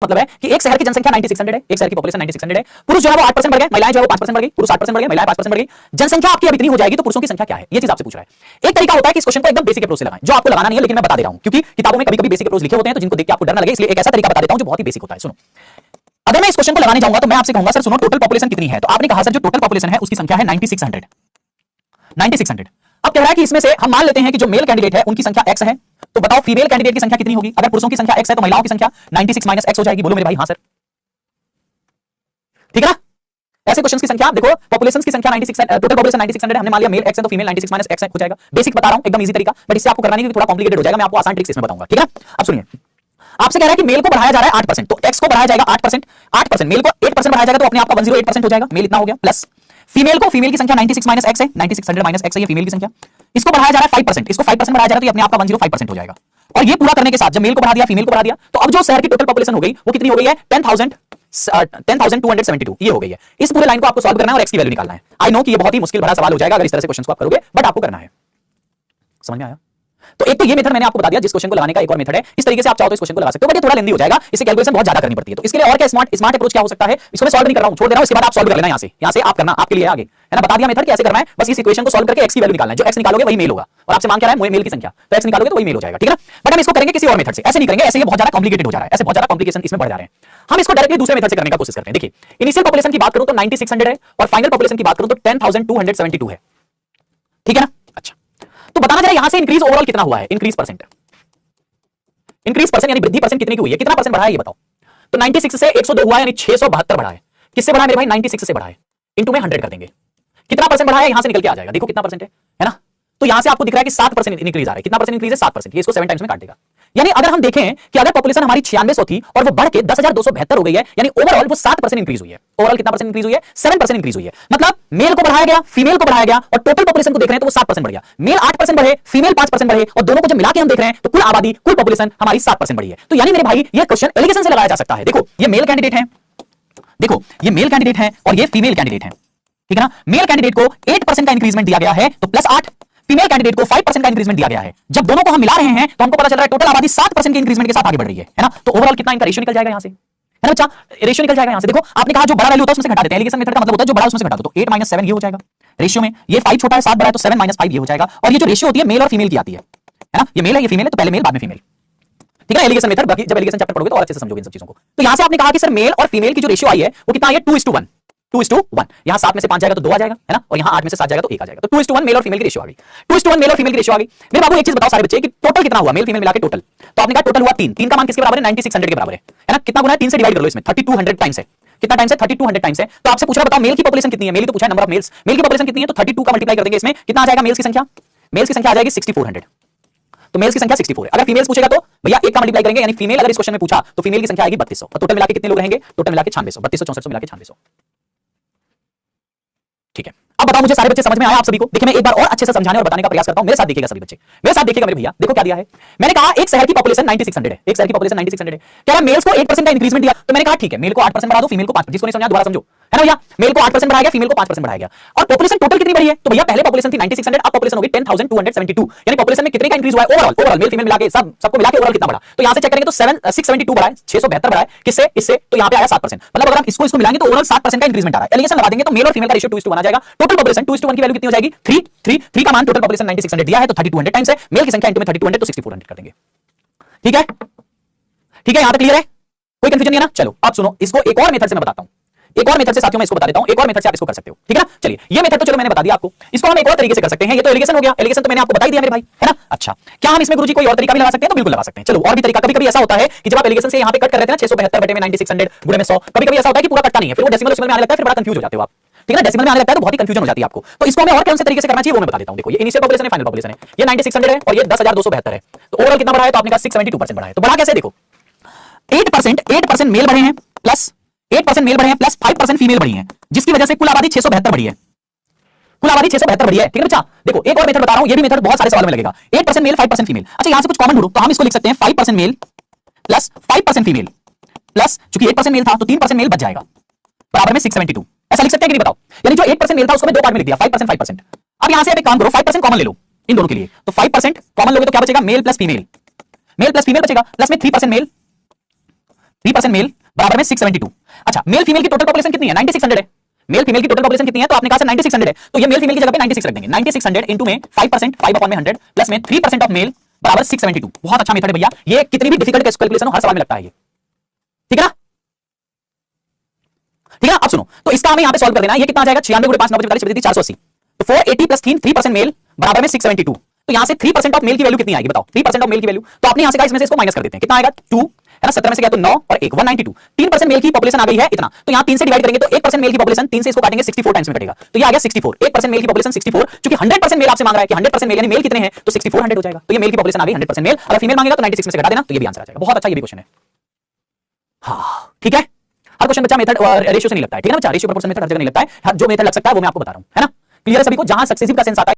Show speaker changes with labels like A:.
A: मतलब है कि एक शहर की जनसंख्या 9600 है, एक शहर की पॉपुलेशन 9600 है, पुरुष जो है वो 8% बढ़ गए, महिलाएं जो है वो 5% बढ़ गई, पुरुष 8% बढ़ गए, महिलाएं 5% बढ़ गई, जनसंख्या आपकी अब इतनी हो जाएगी तो पुरुषों की संख्या क्या है, ये चीज आपसे पूछ रहा है। एक तरीका होता है कि इस क्वेश्चन को एकदम बेसिक अप्रोच से लगाएं, जो आपको लगाना नहीं है लेकिन मैं बता दे रहा हूं, क्योंकि किताबों में कभी-कभी बेसिक अप्रोच लिखे होते हैं तो जिनको देख के आपको डर ना लगे, इसलिए एक ऐसा तरीका बता देता हूं जो बहुत ही बेसिक होता है। सुनो, अगर मैं इस क्वेश्चन को लगाने जाऊंगा तो मैं आपसे कहूंगा सर सुनो टोटल पॉपुलेशन कितनी है, तो आपने कहा सर जो टोटल पॉपुलेशन है उसकी संख्या है 9600। 9600 अब कह रहा है कि इसमें से हम मान लेते हैं कि जो मेल कैंडिडेट है उनकी संख्या x है, तो बताओ फीमेल कैंडिडेट की संख्या कितनी होगी। अगर पुरुषों की संख्या x है तो महिलाओं की संख्या 96 माइनस x हो जाएगी। बोलो मेरे भाई हाँ सर, ठीक है ना। ऐसे क्वेश्चंस की संख्या देखो, पॉपुलेशन की संख्या 96, टोटल पॉपुलेशन 9600 है, हमने मान लिया मेल x है तो फीमेल 96 माइनस x हो जाएगा। बेसिक बता रहा हूं, एकदम इजी तरीका, बट इससे आपको करना नहीं, थोड़ा कॉम्प्लिकेटेड हो जाएगा, मैं आपको आसान ट्रिक्स इसमें बताऊंगा, ठीक है। अब सुनिए, आपसे कह रहा है कि मेल को बढ़ाया जा रहा है 8%, तो x को बढ़ाया जाएगा 8%, 8% मेल को 8% बढ़ाया जाएगा तो अपने आप का 108% हो जाएगा, मेल इतना हो गया, प्लस फीमेल को, फीमेल की संख्या 96 माइनस x है, 9600 माइनस x है ये फीमेल की संख्या, इसको बढ़ाया जा रहा है 5%, इसको 5% बढ़ाया जा रहा है तो ये अपने आप का 105% हो जाएगा। और ये पूरा करने के साथ जब मेल को बढ़ा दिया, फीमेल को बढ़ा दिया, तो अब जो शहर की टोटल पॉपुलेशन हो गई वो कितनी हो गई है 10,272 ये हो गई है। इस पूरे लाइन को आपको सॉल्व करना है और x की वैल्यू निकालना है। आई नो कि ये बहुत ही मुश्किल भरा सवाल हो जाएगा अगर इस तरह से क्वेश्चन को आप करोगे, बट आपको करना है। समझ में आया। तो एक तो ये मेथड मैंने आपको बता दिया, जिस क्वेश्चन को लगाने का एक और मेथड है, इस तरीके से आप चाहो तो इस क्वेश्चन को लगा सकते हो, बट ये थोड़ा लेंदी हो जाएगा, इससे कैलकुलेशन बहुत ज्यादा करनी पड़ती है। तो इसके लिए और क्या स्मार्ट अप्रोच क्या हो सकता है, इसको मैं सॉल्व नहीं कर रहा हूं, छोड़ दे रहा हूं, इसके बाद आप सॉल्व कर लेना, यहां से आप करना, आपके लिए आगे है ना, बता दिया मेथड कैसे करना है, बस इस इक्वेशन को सॉल्व करके x की वैल्यू निकालना है, जो x निकालोगे वही मेल होगा, और आपसे मांग क्या रहा है मेल की संख्या, तो x निकालोगे तो वही मेल हो जाएगा, ठीक है ना। बट हम इसको करेंगे किसी और मेथड से, ऐसे नहीं करेंगे, ऐसे ये बहुत ज्यादा कॉम्प्लिकेटेड हो जा रहा है, ऐसे बहुत ज्यादा कॉम्प्लिकेशन इसमें बढ़ जा रहे हैं। हम इसको डायरेक्टली दूसरे मेथड से करने का कोशिश करते हैं। देखिए, इनिशियल पॉपुलेशन की बात करूं तो 9600 है और फाइनल पॉपुलेशन की बात करूं तो 10,272 है, ठीक है ना। अच्छा, तो बताना जरा यहां से इंक्रीज ओवरऑल कितना हुआ है, इंक्रीज परसेंट यानी वृद्धि परसेंट कितनी की हुई है, कितना परसेंट बढ़ा है ये बताओ। तो 96 से 102 हुआ है यानी 672 बढ़ा है। किससे बढ़ा है मेरे भाई, 96 से बढ़ा है, इनटू में 100 कर देंगे, कितना परसेंट बढ़ा है यहां से निकल के आ जाएगा। देखो कितना परसेंट है ना। तो यहां से आपको दिख रहा है कि 7% इंक्रीज आ रहा है। कितना परसेंट इंक्रीज है, 7%, ये इसको 7 टाइम्स में काट देगा। यानी अगर हम देखें कि अगर पॉपुलेशन हमारी 9600 थी और वो बढ़ के 10,272 हो गई है, यानी ओवरऑल वो 7% इंक्रीज हुई है। ओवरऑल कितना परसेंट इंक्रीज हुई है, 7% इंक्रीज हुई है। मतलब मेल को बढ़ाया गया, फीमेल को बढ़ाया गया, और टोटल पॉपुलेशन को देख रहे हैं तो वो 7% बढ़ गया। मेल 8% बढ़े, फीमेल 5% बढ़े, और दोनों को जब मिला के हम देख रहे हैं तो कुल आबादी, कुल पॉपुलेशन हमारी 7% बढ़ी है। तो यानी मेरे भाई ये क्वेश्चन एलिगेशन से लगाया जा सकता है। देखो ये मेल कैंडिडेट है, देखो ये मेल कैंडिडेट है और ये फीमेल कैंडिडेट है, ठीक है ना। मेल कैंडिडेट को 8% का इंक्रीजमेंट दिया गया है तो +8, फीमेल कैंडिडेट को 5% का इंक्रीजमेंट दिया गया है। जब दोनों को हम मिला रहे हैं तो हमको पता चल रहा है टोटल आबादी 7% के इंक्रीजमेंट के साथ आगे बढ़ रही है ना। तो ओवरऑल कितना इनका रेशियो निकल जाएगा यहां से, है ना बच्चा, रेशियो निकल जाएगा यहां से। देखो आपने कहा जो बड़ा वैल्यू होता है उसमें से घटा देते हैं, एलिगेशन मेथड का मतलब होता है जो बड़ा उसमें से घटा दो, तो 8 - 7 ये हो जाएगा रेशियो में। ये 5 छोटा है, 7 बड़ा है, तो 7 - 5 ये हो जाएगा। और ये जो रेशियो होती है मेल और फीमेल की आती है ना, ये मेल है ये फीमेल है, तो पहले मेल बाद में फीमेल, ठीक है। एलिगेशन मेथड बाकी जब एलिगेशन चैप्टर पढ़ोगे तो और अच्छे से समझोगे इन सब चीजों को। तो यहां से आपने कहा कि सर मेल और फीमेल की जो रेशियो आई है वो कितना आई है, 2:1, 2:1। यहाँ 7 में से 5 जाएगा तो 2 आ जाएगा, है ना, और यहाँ 8 में से 7 जाएगा तो 1 आ जाएगा। तो 2:1 मेल और फीमेल की रेशियो आ गई, 2:1 मेल और फीमेल की रेशियो आ गई। मेरे बाबू एक चीज बताओ सारे बच्चे कि टोटल कितना हुआ, मेल फीमेल मिला के टोटल। तो आपने कहा टोटल हुआ 3, 3 का मान किसके बराबर है, 9600 के बराबर है ना। कितना गुना है, 3 से डिवाइड कर लो इसमें, 3200 टाइम्स है। कितना टाइम्स है, 3200 टाइम्स है। तो आपसे पूछ रहा बताओ मेल की पॉपुलेशन कितनी है, मेल तो पूछा है नंबर ऑफ मेल्स, मेल की पॉपुलेशन कितनी है, तो 32 का मल्टीप्लाई कर देंगे इसमें, कितना आ जाएगा मेल्स की संख्या, मेल्स की संख्या आ जाएगी 6400। तो मेल्स की संख्या 64 है। अगर फीमेल्स पूछेगा तो भैया 1 का मल्टीप्लाई करेंगे, यानी फीमेल अगर इस क्वेश्चन में पूछा तो फीमेल की संख्या आएगी 3200। और टोटल मिला के कितने लोग रहेंगे, टोटल मिला के 9600, 3200 6400 मिला के 9600, ठीक है। अब बताओ मुझे सारे बच्चे समझ में आया आप सभी को। देखिए मैं एक बार और अच्छे से समझाने और बताने का प्रयास करता हूं, मेरे साथ देखिएगा सभी बच्चे, मेरे साथ देखिएगा मेरे भैया। देखो क्या दिया है, मैंने कहा एक शहर की पॉपुलेशन 9600 है, एक शहर की पॉपुलेशन 9600 है। क्या है, मेल्स को 8% का इंक्रीजमेंट दिया, तो मैंने कहा ठीक है मेल को 8% बढ़ा दो, फीमेल को 5%, जिसको नहीं समझा दोबारा समझो, है ना भैया। मेल को 8% बढ़ाया गया, फीमेल को 5% बढ़ाया गया। और पॉपुलेशन टोटल कितनी बढ़ी है, तो भैया पहले पॉपुलेशन थी 9600, अब पॉपुलेशन हो गई 10,272, यानी पॉपुलेशन में कितने का इंक्रीज हुआ है ओवरऑल मेल फीमेल मिला के, सबको मिला के ओवरऑल कितना बढ़ा। तो यहां से चेक करेंगे तो 672 बढ़ा है, 672 बढ़ा है, किससे, इससे, तो यहां पे आया 7%। मतलब अगर हम इसको मिलाएंगे तो ओवरऑल 7% का इंक्रीजमेंट आ रहा है। एलिगेशन लगा देंगे तो मेल और फीमेल का रेशियो 2:1 आ जाएगा। टोटल पॉपुलेशन 2:1 की वैल्यू कितनी हो जाएगी, 3 का मान, टोटल पॉपुलेशन 9600 दिया है तो 3200 टाइम्स है, मेल की संख्या इनटू में 3200 तो 6400 कर देंगे, ठीक है। ठीक है, यहां तक क्लियर है, कोई कंफ्यूजन नहीं है ना। चलो अब सुनो, इसको एक और मेथड से मैं बताता हूं, एक और मेथड से साथियों मैं इसको बता देता हूं, एक और मेथड से आप इसको कर सकते हो, ठीक है ना। चलिए ये मेथड तो चलो मैंने बता दिया आपको, इसको हम एक और तरीके से कर सकते हैं। ये तो एलिगेशन हो गया, एलिगेशन तो मैंने आपको बता ही दिया मेरे भाई, है ना। अच्छा, क्या हम इसमें गुरुजी कोई और तरीका भी लगा सकते हैं, तो बिल्कुल लगा सकते हैं। चलो और भी तरीका, कभी-कभी ऐसा होता है कि जब आप एलिगेशन से यहां पे कट कर रहे थे ना 672 बटे में 9600 गुणे में 100, कभी-कभी ऐसा होता है कि पूरा कटता नहीं है, फिर वो डेसिमल में आने लगता है, फिर बड़ा कंफ्यूज हो जाते हो आप, ठीक है ना। डेसिमल में आने लगता है तो बहुत ही कंफ्यूजन हो जाती है आपको। तो इसको हमें और कौन से तरीके से करना चाहिए वो मैं बता देता हूं। देखो ये इनिशियल पॉपुलेशन है, फाइनल पॉपुलेशन है, ये 9600 है और ये 10,272 है। तो ओवरऑल कितना बढ़ा है, तो आपने कहा 672% बढ़ा है। तो बढ़ा कैसे, देखो 8% मेल बढ़े हैं प्लस 8% मेल बढ़े हैं प्लस 5% फीमेल बढ़ी है, जिसकी वजह से कुल आबादी 672 बढ़ी है, कुल आबादी 672 बढ़ी है, ठीक है बच्चा। देखो एक और मेथड बता रहा हूं, ये भी मेथड बहुत सारे सवालों में लगेगा। 8% मेल 5% फीमेल। अच्छा यहां से कुछ कॉमन ढूंढो, तो हम इसको लिख सकते हैं 5% मेल प्लस 5% फीमेल प्लस, चूंकि 8% मेल था तो 3% मेल बच जाएगा, बराबर में 672। ऐसा लिख सकते हैं कि नहीं बताओ। यानी जो 8% मेल था उसको मैं दो पार्ट में लिख दिया, 5%, 5%। अब यहां से आप एक काम करो, 5% कॉमन ले लो इन दोनों के लिए, तो 5% कॉमन लोगे तो क्या बचेगा, male plus female, male plus female बचेगा, प्लस में 3% मेल, 3% मेल बराबर में 672। अच्छा, मेल फीमेल की टोटल पॉपुलेशन कितनी है? 9600 है। मेल फीमेल की टोटल पॉपुलेशन कितनी है? तो आपने कहा 9600 है, तो ये मेल फीमेल की जगह पे 96 रख देंगे। 9600 इंटू में 5%, 5 में 100 प्लस में 3% ऑफ मेल बराबर 672। बहुत अच्छा मेथड है भैया, ये कितनी भी डिफिकल्ट कैलकुलेशन हो हर सवाल में लगता है ये। ठीक है ना? ठीक है, अब सुनो, तो इसका हमें यहां पे सॉल्व कर देना है। ये कितना आ जाएगा? 96 गुणे 5 9 45 480। तो 480 प्लस 3% मेल बराबर में 672। तो यहां से 3% ऑफ मेल की वैल्यू कितनी आएगी बताओ? 3% ऑफ मेल की वैल्यू, तो आपने यहां से इसमें से इसको माइनस कर देते हैं। कितना आएगा? 2 है ना, 70 में से गया तो 9 और 1 192। 3% मेल की पॉपुलेशन आ गई है इतना, तो यहां 3 से डिवाइड करेंगे तो 1% मेल की पॉपुलेशन 3 से इसको काटेंगे 64 टाइम्स में कटेगा, तो ये आ गया 64। 1% मेल की पॉपुलेशन 64, क्योंकि 100% मेल आपसे मांग रहा है कि 100% मेल यानी मेल कितने हैं, तो 64 100 हो जाएगा। तो ये मेल की पॉपुलेशन आ गई 100% मेल। अगर फीमेल मांगेगा तो 96 में से घटा देना, तो ये भी आंसर आ जाएगा। बहुत अच्छा, ये भी क्वेश्चन है। हाँ ठीक है, हर क्वेश्चन बच्चा मेथड और रेशियो से नहीं लगता है। ठीक है ना बच्चा, रेशियो प्रोपोर्शन मेथड हर जगह नहीं लगता है। जो मेथड लग सकता है वो मैं आपको बता रहा हूं, है ना? क्लियर है सभी को? जहां सक्सेसिव का सेंस आता है